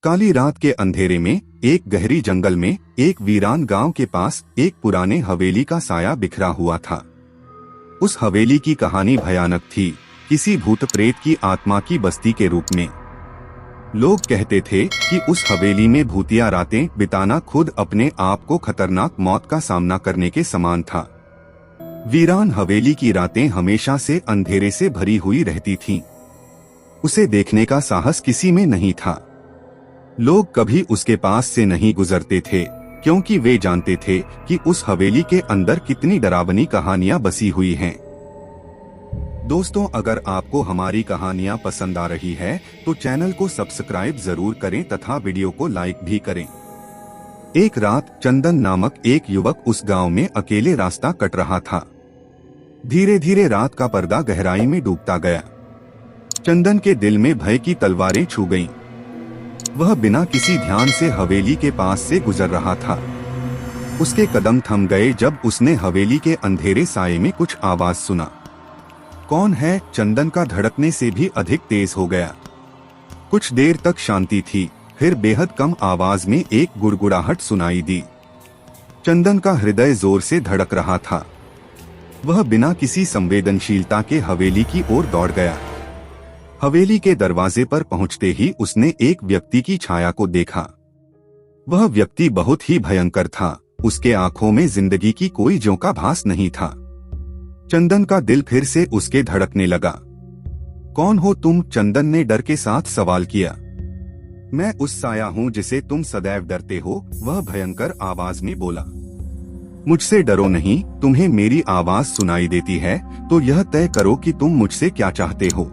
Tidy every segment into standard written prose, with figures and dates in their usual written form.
काली रात के अंधेरे में एक गहरी जंगल में एक वीरान गांव के पास एक पुराने हवेली का साया बिखरा हुआ था। उस हवेली की कहानी भयानक थी, किसी भूत प्रेत की आत्मा की बस्ती के रूप में। लोग कहते थे कि उस हवेली में भूतिया रातें बिताना खुद अपने आप को खतरनाक मौत का सामना करने के समान था। वीरान हवेली की रातें हमेशा से अंधेरे से भरी हुई रहती थीं। उसे देखने का साहस किसी में नहीं था। लोग कभी उसके पास से नहीं गुजरते थे, क्योंकि वे जानते थे कि उस हवेली के अंदर कितनी डरावनी कहानियां बसी हुई हैं। दोस्तों, अगर आपको हमारी कहानियां पसंद आ रही है तो चैनल को सब्सक्राइब जरूर करें तथा वीडियो को लाइक भी करें। एक रात चंदन नामक एक युवक उस गांव में अकेले रास्ता कट रहा था। धीरे धीरे रात का पर्दा गहराई में डूबता गया। चंदन के दिल में भय की तलवारें छू गईं। वह बिना किसी ध्यान से हवेली के पास से गुजर रहा था। उसके कदम थम गए जब उसने हवेली के अंधेरे साये में कुछ आवाज सुना। कौन है? चंदन का धड़कने से भी अधिक तेज हो गया। कुछ देर तक शांति थी, फिर बेहद कम आवाज में एक गुड़गुड़ाहट सुनाई दी। चंदन का हृदय जोर से धड़क रहा था। वह बिना किसी संवेदनशीलता के हवेली की ओर दौड़ गया। हवेली के दरवाजे पर पहुंचते ही उसने एक व्यक्ति की छाया को देखा। वह व्यक्ति बहुत ही भयंकर था। उसके आंखों में जिंदगी की कोई ज्यों का भास नहीं था। चंदन का दिल फिर से उसके धड़कने लगा। कौन हो तुम? चंदन ने डर के साथ सवाल किया। मैं उस साया हूँ जिसे तुम सदैव डरते हो, वह भयंकर आवाज में बोला। मुझसे डरो नहीं, तुम्हें मेरी आवाज सुनाई देती है तो यह तय करो कि तुम मुझसे क्या चाहते हो।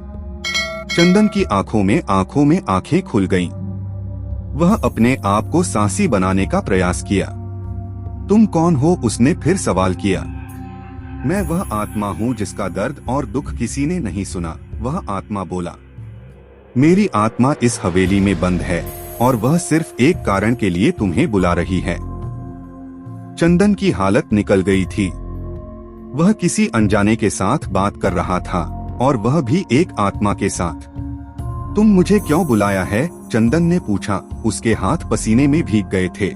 चंदन की आंखों में आंखें खुल गईं। वह अपने आप को साहसी बनाने का प्रयास किया। तुम कौन हो? उसने फिर सवाल किया। मैं वह आत्मा हूँ जिसका दर्द और दुख किसी ने नहीं सुना, वह आत्मा बोला। मेरी आत्मा इस हवेली में बंद है और वह सिर्फ एक कारण के लिए तुम्हें बुला रही है। चंदन की हालत निकल गई थी। वह किसी अनजाने के साथ बात कर रहा था, और वह भी एक आत्मा के साथ। तुम मुझे क्यों बुलाया है? चंदन ने पूछा। उसके हाथ पसीने में भीग गए थे।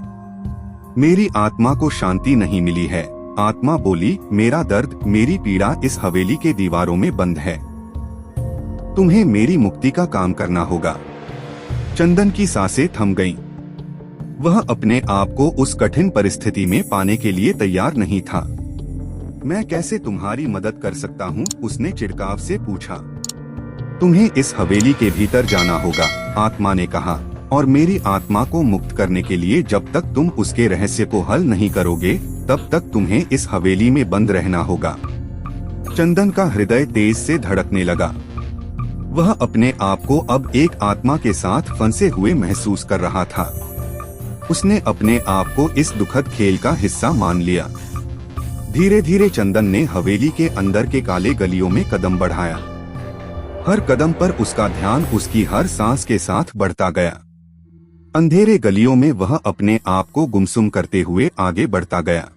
मेरी आत्मा को शांति नहीं मिली है, आत्मा बोली। मेरा दर्द, मेरी पीड़ा इस हवेली के दीवारों में बंद है। तुम्हें मेरी मुक्ति का काम करना होगा। चंदन की सांसें थम गईं। वह अपने आप को उस कठिन परिस्थिति में पाने के लिए तैयार नहीं था। मैं कैसे तुम्हारी मदद कर सकता हूँ? उसने चिढ़काव से पूछा। तुम्हें इस हवेली के भीतर जाना होगा, आत्मा ने कहा, और मेरी आत्मा को मुक्त करने के लिए जब तक तुम उसके रहस्य को हल नहीं करोगे तब तक तुम्हें इस हवेली में बंद रहना होगा। चंदन का हृदय तेज से धड़कने लगा। वह अपने आप को अब एक आत्मा के साथ फंसे हुए महसूस कर रहा था। उसने अपने आप को इस दुखद खेल का हिस्सा मान लिया। धीरे धीरे चंदन ने हवेली के अंदर के काले गलियों में कदम बढ़ाया। हर कदम पर उसका ध्यान उसकी हर सांस के साथ बढ़ता गया। अंधेरे गलियों में वह अपने आप को गुमसुम करते हुए आगे बढ़ता गया।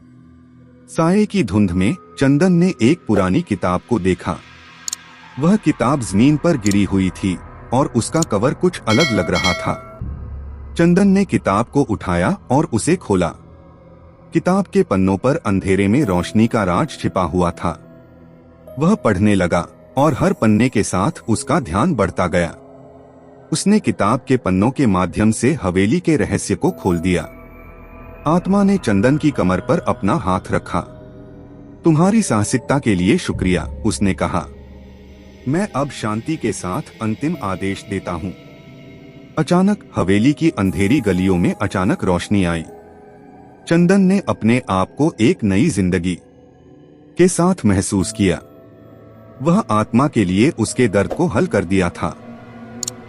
साये की धुंध में चंदन ने एक पुरानी किताब को देखा। वह किताब जमीन पर गिरी हुई थी और उसका कवर कुछ अलग लग रहा था। चंदन ने किताब को उठाया और उसे खोला। किताब के पन्नों पर अंधेरे में रोशनी का राज छिपा हुआ था। वह पढ़ने लगा और हर पन्ने के साथ उसका ध्यान बढ़ता गया। उसने किताब के पन्नों के माध्यम से हवेली के रहस्य को खोल दिया। आत्मा ने चंदन की कमर पर अपना हाथ रखा। तुम्हारी साहसिकता के लिए शुक्रिया, उसने कहा। मैं अब शांति के साथ अंतिम आदेश देता हूँ। अचानक हवेली की अंधेरी गलियों में अचानक रोशनी आई। चंदन ने अपने आप को एक नई जिंदगी के साथ महसूस किया। वह आत्मा के लिए उसके दर्द को हल कर दिया था।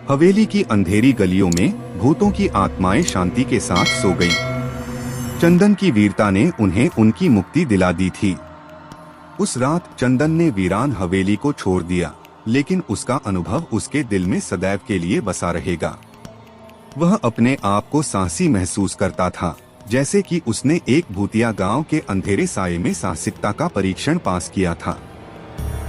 हवेली की अंधेरी गलियों में भूतों की आत्माएं शांति के साथ सो गईं। चंदन की वीरता ने उन्हें उनकी मुक्ति दिला दी थी। उस रात चंदन ने वीरान हवेली को छोड़ दिया, लेकिन उसका अनुभव उसके दिल में सदैव के लिए बसा रहेगा। वह अपने आप को साहसी महसूस करता था, जैसे कि उसने एक भूतिया गांव के अंधेरे साये में साहसिकता का परीक्षण पास किया था।